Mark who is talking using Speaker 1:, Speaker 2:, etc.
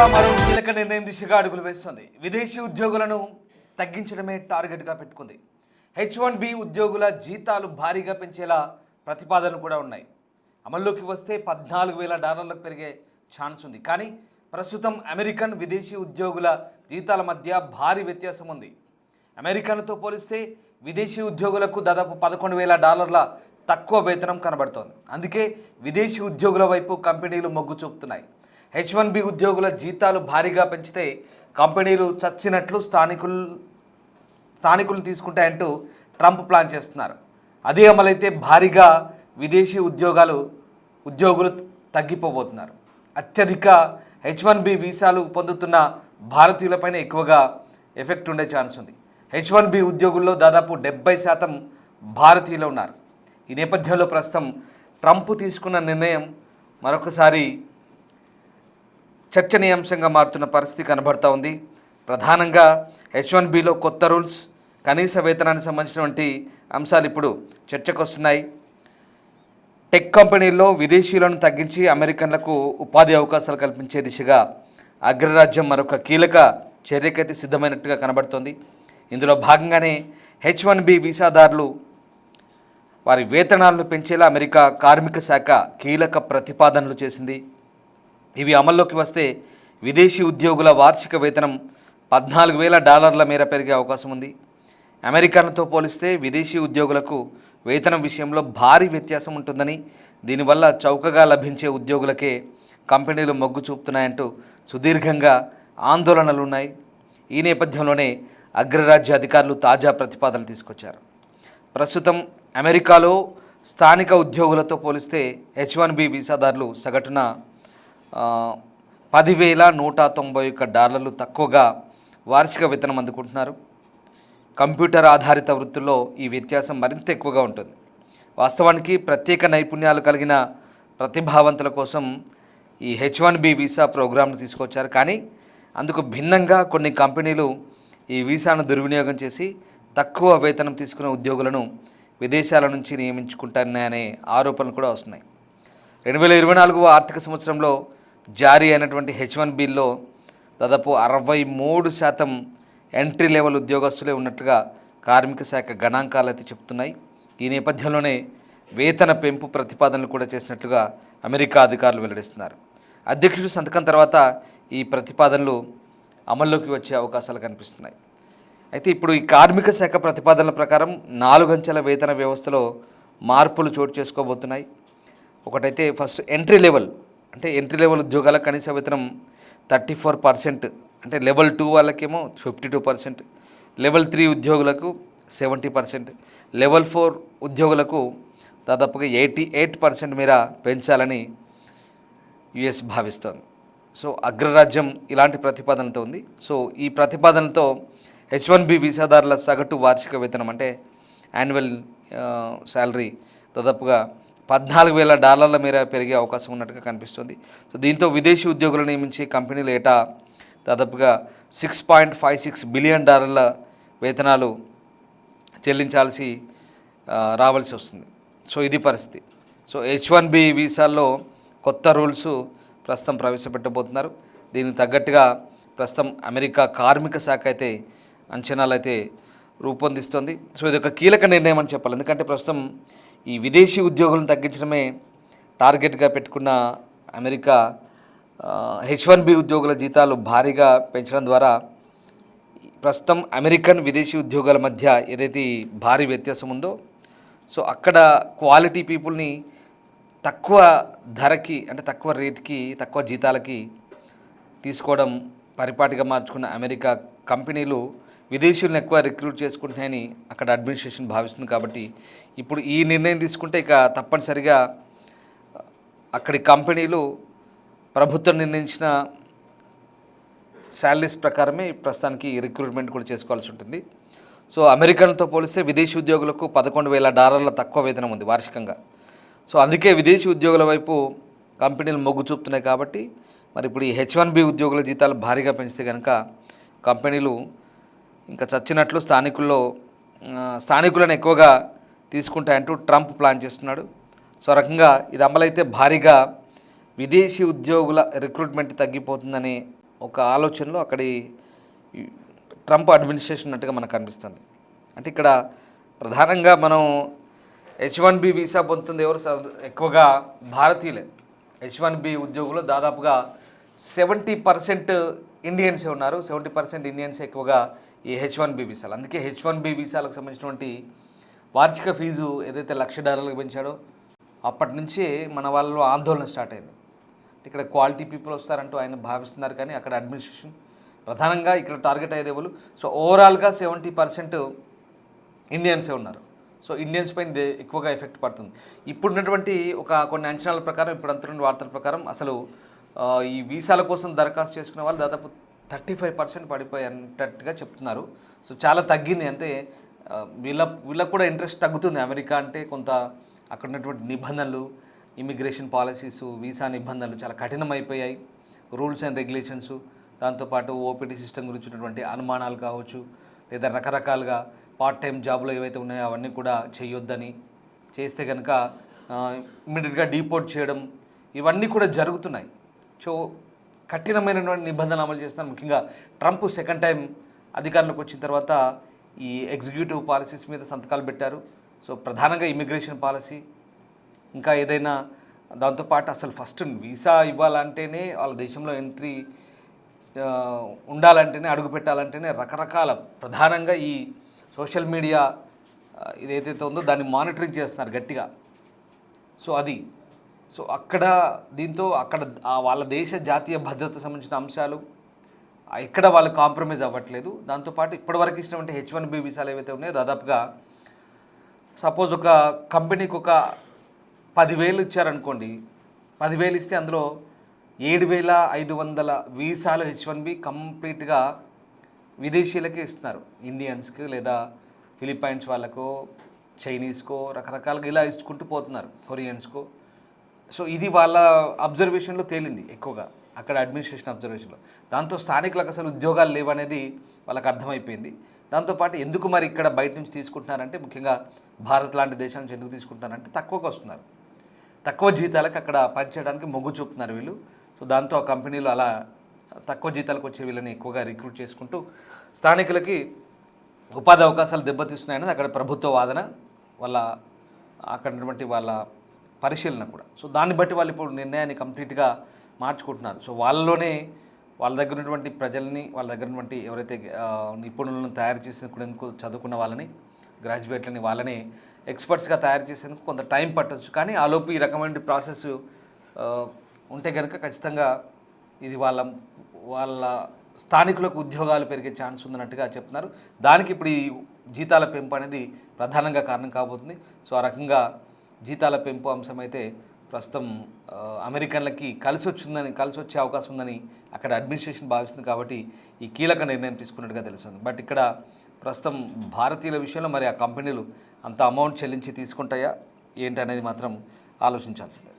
Speaker 1: America మరో కీలక నిర్ణయం దిశగా అడుగులు వేస్తోంది. విదేశీ ఉద్యోగులను తగ్గించడమే టార్గెట్గా పెట్టుకుంది. H1B ఉద్యోగుల జీతాలు భారీగా పెంచేలా ప్రతిపాదనలు కూడా ఉన్నాయి. అమల్లోకి వస్తే $14,000 పెరిగే ఛాన్స్ ఉంది. కానీ ప్రస్తుతం అమెరికన్ విదేశీ ఉద్యోగుల జీతాల మధ్య భారీ వ్యత్యాసం ఉంది. అమెరికన్తో పోలిస్తే విదేశీ ఉద్యోగులకు దాదాపు $11,000 తక్కువ వేతనం కనబడుతోంది. అందుకే విదేశీ ఉద్యోగుల వైపు కంపెనీలు మొగ్గు చూపుతున్నాయి. H1B ఉద్యోగుల జీతాలు భారీగా పెంచితే కంపెనీలు చచ్చినట్లు స్థానికులు తీసుకుంటాయంటూ ట్రంప్ ప్లాన్ చేస్తున్నారు. అదే అమలైతే భారీగా విదేశీ ఉద్యోగులు తగ్గిపోబోతున్నారు. అత్యధిక H1B వీసాలు పొందుతున్న భారతీయులపైన ఎక్కువగా ఎఫెక్ట్ ఉండే ఛాన్స్ ఉంది. H1B ఉద్యోగుల్లో దాదాపు 70% భారతీయులు ఉన్నారు. ఈ నేపథ్యంలో ప్రస్తుతం ట్రంప్ తీసుకున్న నిర్ణయం మరొకసారి చర్చనీయాంశంగా మారుతున్న పరిస్థితి కనబడుతూ ఉంది. ప్రధానంగా H1Bలో కొత్త రూల్స్, కనీస వేతనానికి సంబంధించినటువంటి అంశాలు ఇప్పుడు చర్చకు వస్తున్నాయి. టెక్ కంపెనీల్లో విదేశీయులను తగ్గించి అమెరికన్లకు ఉపాధి అవకాశాలు కల్పించే దిశగా అగ్రరాజ్యం మరొక కీలక చర్యకైతే సిద్ధమైనట్టుగా కనబడుతోంది. ఇందులో భాగంగానే H1B వీసాదారులు వారి వేతనాలను పెంచేలా అమెరికా కార్మిక శాఖ కీలక ప్రతిపాదనలు చేసింది. ఇవి అమల్లోకి వస్తే విదేశీ ఉద్యోగుల వార్షిక వేతనం $14,000 మేర పెరిగే అవకాశం ఉంది. అమెరికన్లతో పోలిస్తే విదేశీ ఉద్యోగులకు వేతనం విషయంలో భారీ వ్యత్యాసం ఉంటుందని, దీనివల్ల చౌకగా లభించే ఉద్యోగులకే కంపెనీలు మొగ్గు చూపుతున్నాయంటూ సుదీర్ఘంగా ఆందోళనలు ఉన్నాయి. ఈ నేపథ్యంలోనే అగ్రరాజ్య అధికారులు తాజా ప్రతిపాదనలు తీసుకొచ్చారు. ప్రస్తుతం అమెరికాలో స్థానిక ఉద్యోగులతో పోలిస్తే H1B వీసాదారులు సగటున $10,191 తక్కువగా వార్షిక వేతనం అందుకుంటున్నారు. కంప్యూటర్ ఆధారిత వృత్తుల్లో ఈ వ్యత్యాసం మరింత ఎక్కువగా ఉంటుంది. వాస్తవానికి ప్రత్యేక నైపుణ్యాలు కలిగిన ప్రతిభావంతుల కోసం ఈ H1B వీసా ప్రోగ్రాంను తీసుకొచ్చారు. కానీ అందుకు భిన్నంగా కొన్ని కంపెనీలు ఈ వీసాను దుర్వినియోగం చేసి తక్కువ వేతనం తీసుకున్న ఉద్యోగులను విదేశాల నుంచి నియమించుకుంటారనే ఆరోపణలు కూడా వస్తున్నాయి. 2024 ఆర్థిక సంవత్సరంలో జారీ అయినటువంటి H1Bలో దాదాపు 63% ఎంట్రీ లెవెల్ ఉద్యోగస్తులే ఉన్నట్లుగా కార్మిక శాఖ గణాంకాలు అయితే చెప్తున్నాయి. ఈ నేపథ్యంలోనే వేతన పెంపు ప్రతిపాదనలు కూడా చేసినట్లుగా అమెరికా అధికారులు వెల్లడిస్తున్నారు. అధ్యక్షుడు సంతకం తర్వాత ఈ ప్రతిపాదనలు అమల్లోకి వచ్చే అవకాశాలు కనిపిస్తున్నాయి. అయితే ఇప్పుడు ఈ కార్మిక శాఖ ప్రతిపాదనల ప్రకారం 4 అంచెల వేతన వ్యవస్థలో మార్పులు చోటు చేసుకోబోతున్నాయి. ఒకటైతే ఫస్ట్ ఎంట్రీ లెవెల్ ఉద్యోగాల కనీస వేతనం 34%, అంటే లెవెల్ 2 వాళ్ళకేమో 52%, లెవెల్ 3 ఉద్యోగులకు 70%, లెవెల్ 4 ఉద్యోగులకు దాదాపుగా 88% మేర పెంచాలని యుఎస్ భావిస్తోంది. సో అగ్రరాజ్యం ఇలాంటి ప్రతిపాదనతో ఉంది. సో ఈ ప్రతిపాదనతో H1B వీసాదారుల సగటు వార్షిక వేతనం అంటే యాన్యువల్ శాలరీ దాదాపుగా $14,000 మేర పెరిగే అవకాశం ఉన్నట్టుగా కనిపిస్తుంది. సో దీంతో విదేశీ ఉద్యోగులను నియమించే కంపెనీలు ఏటా దాదాపుగా $6.56 బిలియన్ వేతనాలు చెల్లించాల్సి రావాల్సి వస్తుంది. సో ఇది పరిస్థితి. సో H1B వీసాల్లో కొత్త రూల్స్ ప్రస్తుతం ప్రవేశపెట్టబోతున్నారు. దీనికి తగ్గట్టుగా ప్రస్తుతం అమెరికా కార్మిక శాఖ అయితే అంచనాలు అయితే రూపొందిస్తుంది. సో ఇది ఒక కీలక నిర్ణయం అని చెప్పాలి. ఎందుకంటే ప్రస్తుతం ఈ విదేశీ ఉద్యోగులను తగ్గించడమే టార్గెట్గా పెట్టుకున్న అమెరికా H1B ఉద్యోగుల జీతాలు భారీగా పెంచడం ద్వారా ప్రస్తుతం అమెరికన్ విదేశీ ఉద్యోగాల మధ్య ఏదైతే భారీ వ్యత్యాసం ఉందో, సో అక్కడ క్వాలిటీ పీపుల్ని తక్కువ ధరకి, అంటే తక్కువ రేట్కి, తక్కువ జీతాలకి తీసుకోవడం పరిపాటిగా మార్చుకున్న అమెరికా కంపెనీలు విదేశీయులను ఎక్కువ రిక్రూట్ చేసుకుంటున్నాయని అక్కడ అడ్మినిస్ట్రేషన్ భావిస్తుంది. కాబట్టి ఇప్పుడు ఈ నిర్ణయం తీసుకుంటే ఇక తప్పనిసరిగా అక్కడి కంపెనీలు ప్రభుత్వం నిర్ణయించిన శాలరీస్ ప్రకారమే ప్రస్తుతానికి రిక్రూట్మెంట్ కూడా చేసుకోవాల్సి ఉంటుంది. సో అమెరికన్లతో పోలిస్తే విదేశీ ఉద్యోగులకు $11,000 తక్కువ వేతనం ఉంది వార్షికంగా. సో అందుకే విదేశీ ఉద్యోగుల వైపు కంపెనీలు మొగ్గు చూపుతున్నాయి. కాబట్టి మరి ఇప్పుడు ఈ H1B ఉద్యోగుల జీతాలు భారీగా పెంచితే కనుక కంపెనీలు ఇంకా చచ్చినట్లు స్థానికులను ఎక్కువగా తీసుకుంటాయంటూ ట్రంప్ ప్లాన్ చేస్తున్నాడు. సో రకంగా ఇది అమలైతే భారీగా విదేశీ ఉద్యోగుల రిక్రూట్మెంట్ తగ్గిపోతుందని ఒక ఆలోచనలో అక్కడి ఈ ట్రంప్ అడ్మినిస్ట్రేషన్ ఉన్నట్టుగా మనకు కనిపిస్తుంది. అంటే ఇక్కడ ప్రధానంగా మనం H1B వీసా పొందుతుంది ఎవరు? ఎక్కువగా భారతీయులే. H1B ఉద్యోగులు దాదాపుగా 70% ఇండియన్సే ఉన్నారు. 70% ఇండియన్స్ ఎక్కువగా ఈ H1B వీసాలు. అందుకే H1B వీసాలకు సంబంధించినటువంటి వార్షిక ఫీజు ఏదైతే $1,00,000 పెంచాడో అప్పటి నుంచే మన వాళ్ళలో ఆందోళన స్టార్ట్ అయింది. ఇక్కడ క్వాలిటీ పీపుల్ వస్తారంటూ ఆయన భావిస్తున్నారు, కానీ అక్కడ అడ్మినిస్ట్రేషన్ ప్రధానంగా ఇక్కడ టార్గెట్ అయ్యేది ఎవరు? సో ఓవరాల్గా 70% ఇండియన్సే ఉన్నారు. సో ఇండియన్స్ పైన ఎక్కువగా ఎఫెక్ట్ పడుతుంది. ఇప్పుడున్నటువంటి కొన్ని అంచనాల ప్రకారం, ఇప్పుడు అంతున్న వార్తల ప్రకారం అసలు ఈ వీసాల కోసం దరఖాస్తు చేసుకునే వాళ్ళు దాదాపు 35% పడిపోయేటట్టుగా చెప్తున్నారు. సో చాలా తగ్గింది. అంటే వీళ్ళకు కూడా ఇంట్రెస్ట్ తగ్గుతుంది. అమెరికా అంటే కొంత అక్కడ ఉన్నటువంటి నిబంధనలు, ఇమిగ్రేషన్ పాలసీసు, వీసా నిబంధనలు చాలా కఠినమైపోయాయి. రూల్స్ అండ్ రెగ్యులేషన్స్, దాంతోపాటు ఓపీటీ సిస్టమ్ గురించి ఉన్నటువంటి అనుమానాలు కావచ్చు, లేదా రకరకాలుగా పార్ట్ టైం జాబ్లో ఏవైతే ఉన్నాయో అవన్నీ కూడా చేయొద్దని, చేస్తే కనుక ఇమ్మీడియట్గా డీపోర్ట్ చేయడం, ఇవన్నీ కూడా జరుగుతున్నాయి. సో కఠినమైనటువంటి నిబంధనలు అమలు చేస్తున్నారు. ముఖ్యంగా ట్రంప్ సెకండ్ టైం అధికారంలోకి వచ్చిన తర్వాత ఈ ఎగ్జిక్యూటివ్ పాలసీస్ మీద సంతకాలు పెట్టారు. సో ప్రధానంగా ఇమిగ్రేషన్ పాలసీ, ఇంకా ఏదైనా దాంతోపాటు అసలు ఫస్ట్ వీసా ఇవ్వాలంటేనే, వాళ్ళ దేశంలో ఎంట్రీ ఉండాలంటేనే, అడుగు పెట్టాలంటేనే రకరకాల, ప్రధానంగా ఈ సోషల్ మీడియా ఇదైతే ఉందో దాన్ని మానిటరింగ్ చేస్తున్నారు గట్టిగా. సో అది అక్కడ దీంతో అక్కడ వాళ్ళ దేశ జాతీయ భద్రత సంబంధించిన అంశాలు ఎక్కడ వాళ్ళు కాంప్రమైజ్ అవ్వట్లేదు. దాంతోపాటు ఇప్పటివరకు ఇచ్చినటువంటి H1B వీసాలు ఏవైతే ఉన్నాయో దాదాపుగా సపోజ్ ఒక కంపెనీకి ఒక 10,000 ఇచ్చారనుకోండి, 10,000 ఇస్తే అందులో 7,500 వీసాలు H1B కంప్లీట్గా విదేశీయులకే ఇస్తున్నారు. ఇండియన్స్కి లేదా ఫిలిప్పైన్స్ వాళ్ళకో, చైనీస్కో, రకరకాలుగా ఇలా ఇచ్చుకుంటూ పోతున్నారు, కొరియన్స్కో. సో ఇది వాళ్ళ అబ్జర్వేషన్లో తేలింది ఎక్కువగా, అక్కడ అడ్మినిస్ట్రేషన్ అబ్జర్వేషన్లో. దాంతో స్థానికులకు అసలు ఉద్యోగాలు లేవనేది వాళ్ళకి అర్థమైపోయింది. దాంతోపాటు ఎందుకు మరి ఇక్కడ బయట నుంచి తీసుకుంటున్నారంటే, ముఖ్యంగా భారత్ లాంటి దేశం నుంచి ఎందుకు తీసుకుంటున్నారంటే తక్కువగా వస్తున్నారు, తక్కువ జీతాలకు అక్కడ పనిచేయడానికి మొగ్గు చూపుతున్నారు వీళ్ళు. సో దాంతో ఆ కంపెనీలు అలా తక్కువ జీతాలకు వచ్చే వీళ్ళని ఎక్కువగా రిక్రూట్ చేసుకుంటూ స్థానికులకి ఉపాధి అవకాశాలు దెబ్బతీస్తున్నాయనేది అక్కడ ప్రభుత్వ వాదన, వాళ్ళ అక్కడ ఉన్నటువంటి వాళ్ళ పరిశీలన కూడా. సో దాన్ని బట్టి వాళ్ళు ఇప్పుడు నిర్ణయాన్ని కంప్లీట్గా మార్చుకుంటున్నారు. సో వాళ్ళలోనే వాళ్ళ దగ్గర ఉన్నటువంటి ప్రజల్ని, వాళ్ళ దగ్గర ఉన్నటువంటి ఎవరైతే నిపుణులను తయారు చేసేందుకు చదువుకున్న వాళ్ళని, గ్రాడ్యుయేట్లని, వాళ్ళని ఎక్స్పర్ట్స్గా తయారు చేసేందుకు కొంత టైం పట్టవచ్చు. కానీ ఆలోపు ఈ రకమైన ప్రాసెస్ ఉంటే కనుక ఖచ్చితంగా ఇది వాళ్ళ స్థానికులకు ఉద్యోగాలు పెరిగే ఛాన్స్ ఉందన్నట్టుగా చెప్తున్నారు. దానికి ఇప్పుడు ఈ జీతాల పెంపు అనేది ప్రధానంగా కారణం కాబోతుంది. సో ఆ రకంగా జీతాల పెంపు అంశం అయితే ప్రస్తుతం అమెరికన్లకి కలిసి వచ్చే అవకాశం ఉందని అక్కడ అడ్మినిస్ట్రేషన్ భావిస్తుంది. కాబట్టి ఈ కీలక నిర్ణయం తీసుకున్నట్టుగా తెలుస్తుంది. బట్ ఇక్కడ ప్రస్తుతం భారతీయుల విషయంలో మరి ఆ కంపెనీలు అంత అమౌంట్ చెల్లించి తీసుకుంటాయా ఏంటి అనేది మాత్రం ఆలోచించాల్సిందే.